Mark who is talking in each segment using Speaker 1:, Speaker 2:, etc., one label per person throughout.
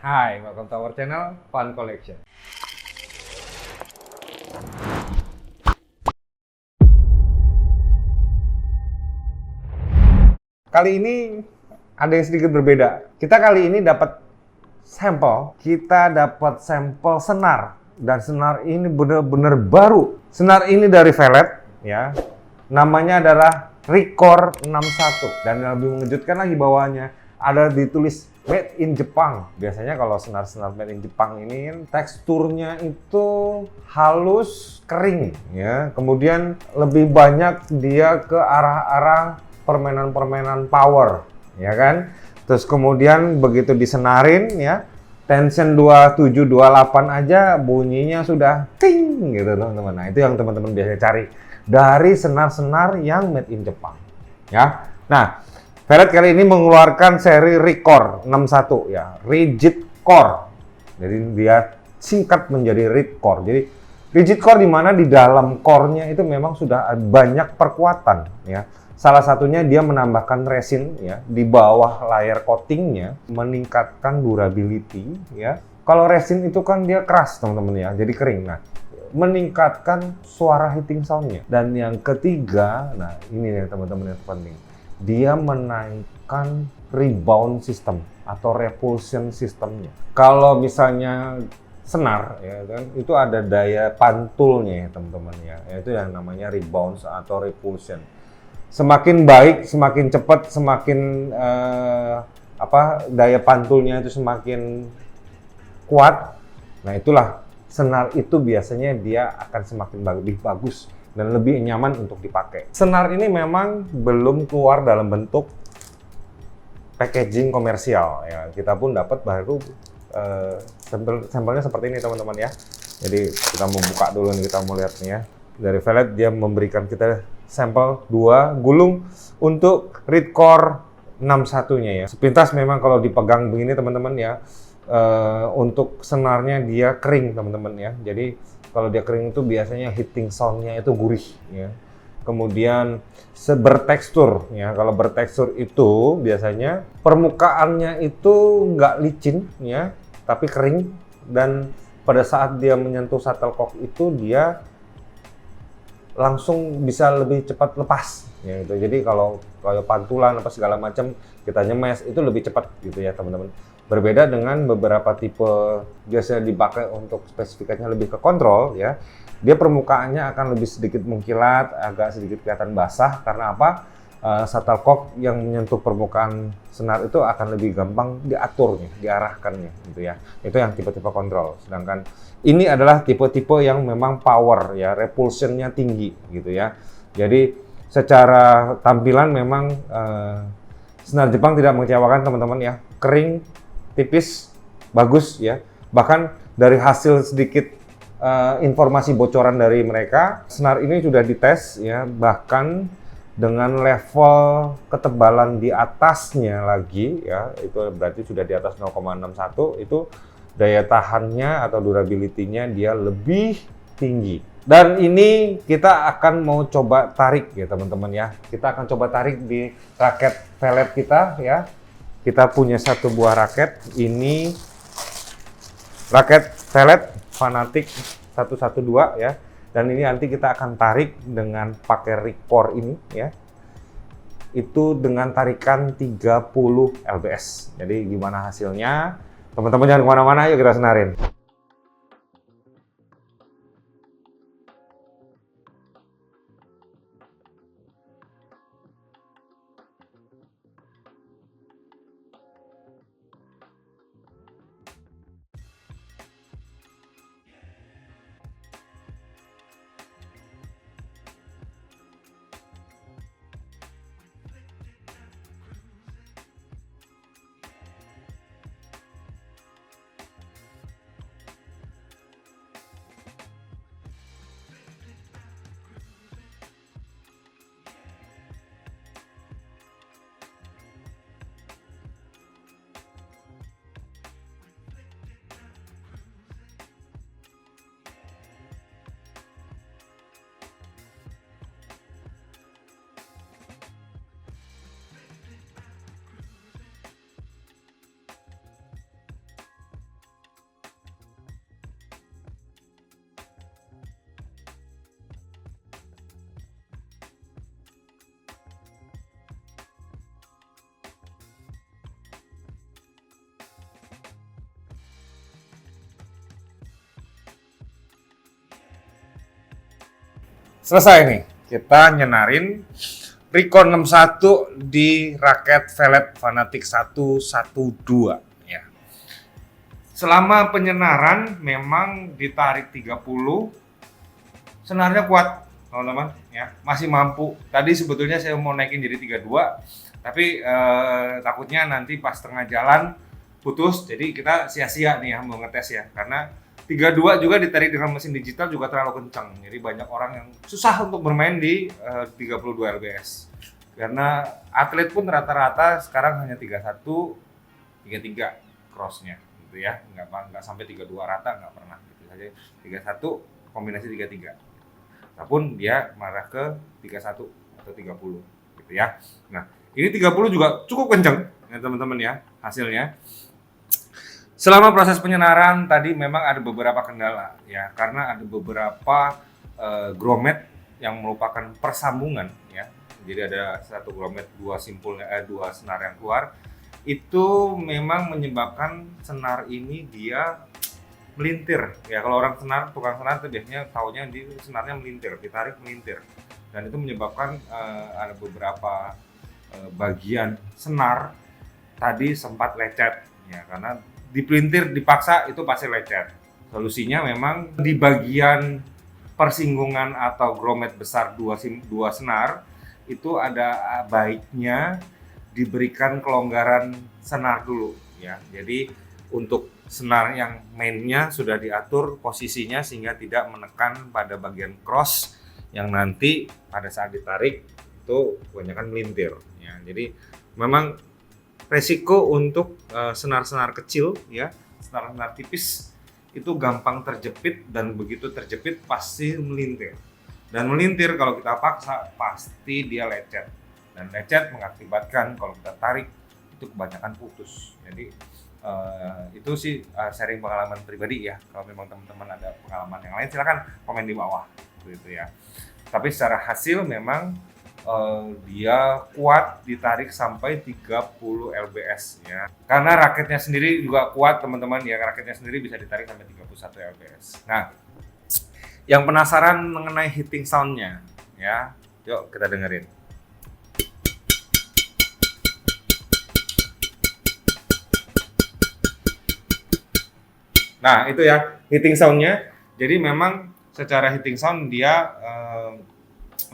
Speaker 1: Hai, welcome to our channel Fun Collection. Kali ini ada yang sedikit berbeda. Kita kali ini dapat sampel senar, dan senar ini benar-benar baru. Senar ini dari Velet, ya. Namanya adalah Recore 61, dan yang lebih mengejutkan lagi bawahnya ada ditulis Made in Jepang. Biasanya kalau senar-senar Made in Jepang ini teksturnya itu halus, kering, ya. Kemudian lebih banyak dia ke arah-arah permainan-permainan power, ya kan? Terus kemudian begitu disenarin, ya, tension 27, 28 aja bunyinya sudah ting gitu, teman-teman. Nah, itu yang teman-teman biasanya cari dari senar-senar yang made in Jepang, ya. Nah, Velet kali ini mengeluarkan seri Recore 61, ya, Rigid Core. Jadi dia singkat menjadi Recore. Jadi Rigid Core di mana di dalam core-nya itu memang sudah banyak perkuatan, ya. Salah satunya dia menambahkan resin, ya, di bawah layer coatingnya, meningkatkan durability, ya. Kalau resin itu kan dia keras, teman-teman, ya, jadi kering. Nah, meningkatkan suara hitting sound-nya. Dan yang ketiga, nah ini nih teman-teman yang penting, dia menaikkan rebound system atau repulsion systemnya. Kalau misalnya senar, ya kan, itu ada daya pantulnya, ya, teman-teman, ya, itu yang namanya rebound atau repulsion. Semakin baik, semakin cepat, semakin daya pantulnya itu semakin kuat. Nah, itulah senar itu biasanya dia akan semakin lebih bagus dan lebih nyaman untuk dipakai. Senar ini memang belum keluar dalam bentuk packaging komersial, ya. Kita pun dapat baru sampelnya seperti ini, teman-teman, ya. Jadi kita mau buka dulu nih, kita mau lihat nih, ya. Dari Velet dia memberikan kita sampel 2 gulung untuk Recore 61-nya, ya. Sepintas memang kalau dipegang begini, teman-teman, ya, untuk senarnya dia kering, teman-teman, ya. Jadi kalau dia kering itu biasanya hitting sound-nya itu gurih, ya. Kemudian bertekstur, ya. Kalau bertekstur itu biasanya permukaannya itu nggak licin, ya, tapi kering, dan pada saat dia menyentuh shuttlecock itu dia langsung bisa lebih cepat lepas, ya, gitu. Jadi kalau pantulan apa segala macam kita nyemes itu lebih cepat, gitu ya, teman-teman. Berbeda dengan beberapa tipe biasanya dipakai untuk spesifikasinya lebih ke kontrol, ya. Dia permukaannya akan lebih sedikit mengkilat, agak sedikit kelihatan basah. Karena apa? Shuttlecock yang menyentuh permukaan senar itu akan lebih gampang diaturnya, diarahkannya, gitu ya. Itu yang tipe-tipe kontrol. Sedangkan ini adalah tipe-tipe yang memang power, ya, repulsionnya tinggi, gitu ya. Jadi secara tampilan memang senar Jepang tidak mengecewakan, teman-teman, ya. Kering, tipis, bagus, ya. Bahkan dari hasil sedikit informasi bocoran dari mereka, senar ini sudah dites, ya, bahkan dengan level ketebalan di atasnya lagi, ya, itu berarti sudah di atas 0,61, itu daya tahannya atau durability-nya dia lebih tinggi. Dan ini kita akan mau coba tarik, ya, teman-teman, ya. Kita akan coba tarik di raket Velet kita, ya. Kita punya satu buah raket, ini raket Velet Fanatic 112, ya. Dan ini nanti kita akan tarik dengan pakai Recore ini, ya. Itu dengan tarikan 30 lbs. Jadi gimana hasilnya? Teman-teman jangan kemana-mana, yuk kita senarin. selesai nih. Kita nyenarin Record 61 di raket Velet Fanatic 112 ya. Selama penyenaran memang ditarik 30, senarnya kuat teman-teman ya, masih mampu. Tadi sebetulnya saya mau naikin jadi 32, tapi takutnya nanti pas tengah jalan putus, jadi kita sia-sia nih ya mau ngetes ya, karena 32 juga ditarik dengan mesin digital juga terlalu kencang. Jadi banyak orang yang susah untuk bermain di 32 lbs. Karena atlet pun rata-rata sekarang hanya 31, 33 crossnya gitu ya. Nggak sampai 32 rata, nggak pernah gitu saja. 31 kombinasi 33. Ataupun dia marah ke 31 atau 30 gitu ya. Nah, ini 30 juga cukup kencang ya teman-teman ya hasilnya. Selama proses penyenaran tadi memang ada beberapa kendala ya, karena ada beberapa grommet yang merupakan persambungan ya. Jadi ada satu grommet, dua senar yang keluar. Itu memang menyebabkan senar ini dia melintir ya. Kalau orang tukang senar itu biasanya taunya di senarnya melintir, ditarik melintir. Dan itu menyebabkan ada beberapa bagian senar tadi sempat lecet ya, karena dipelintir dipaksa itu pasti lecet. Solusinya memang di bagian persinggungan atau grommet besar dua senar itu ada baiknya diberikan kelonggaran senar dulu ya. Jadi untuk senar yang mainnya sudah diatur posisinya sehingga tidak menekan pada bagian cross yang nanti pada saat ditarik itu kebanyakan melintir ya. Jadi memang resiko untuk senar-senar kecil ya, senar-senar tipis itu gampang terjepit, dan begitu terjepit pasti melintir. Dan melintir kalau kita paksa pasti dia lecet. Dan lecet mengakibatkan kalau kita tarik itu kebanyakan putus. Jadi itu sih sharing pengalaman pribadi ya. Kalau memang teman-teman ada pengalaman yang lain silakan komen di bawah gitu ya. Tapi secara hasil memang dia kuat ditarik sampai 30 lbs ya. Karena raketnya sendiri juga kuat teman-teman ya, raketnya sendiri bisa ditarik sampai 31 lbs. Nah, yang penasaran mengenai hitting soundnya ya, yuk kita dengerin. Nah itu ya hitting soundnya. Jadi memang secara hitting sound dia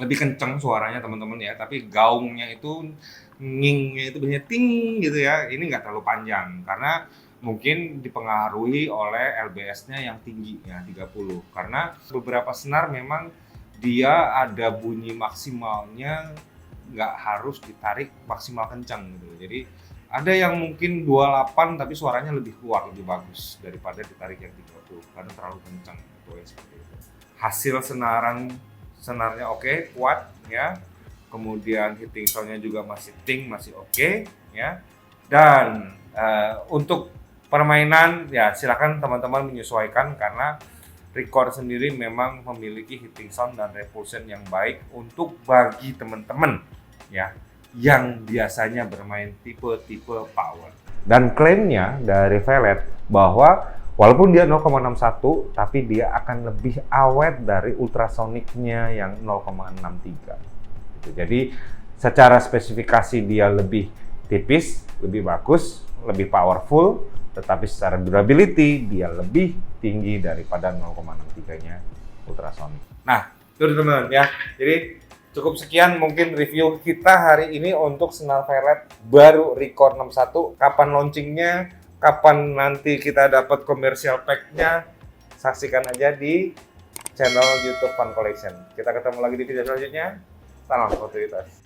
Speaker 1: lebih kenceng suaranya teman-teman ya, tapi gaungnya itu ngingnya itu biasanya ting gitu ya. Ini nggak terlalu panjang karena mungkin dipengaruhi oleh lbs-nya yang tinggi ya 30. Karena beberapa senar memang dia ada bunyi maksimalnya, nggak harus ditarik maksimal kencang gitu. Jadi ada yang mungkin 28 tapi suaranya lebih keluar, lebih bagus daripada ditarik yang 30 karena terlalu kencang gitu ya, seperti itu. Hasil senarnya oke, kuat ya. Kemudian hitting sound-nya juga masih masih oke ya. Dan untuk permainan ya silakan teman-teman menyesuaikan, karena Record sendiri memang memiliki hitting sound dan repulsion yang baik untuk bagi teman-teman ya yang biasanya bermain tipe-tipe power. Dan klaimnya dari Velet bahwa walaupun dia 0,61 tapi dia akan lebih awet dari ultrasonicnya yang 0,63 gitu. Jadi secara spesifikasi dia lebih tipis, lebih bagus, lebih powerful, tetapi secara durability dia lebih tinggi daripada 0,63-nya ultrasonic. Nah, itu teman-teman ya. Jadi cukup sekian mungkin review kita hari ini untuk senar Velet baru Record 61. Kapan launchingnya, kapan nanti kita dapat komersial pack-nya, saksikan aja di channel YouTube Fun Collection. Kita ketemu lagi di video selanjutnya. Salam sportivitas.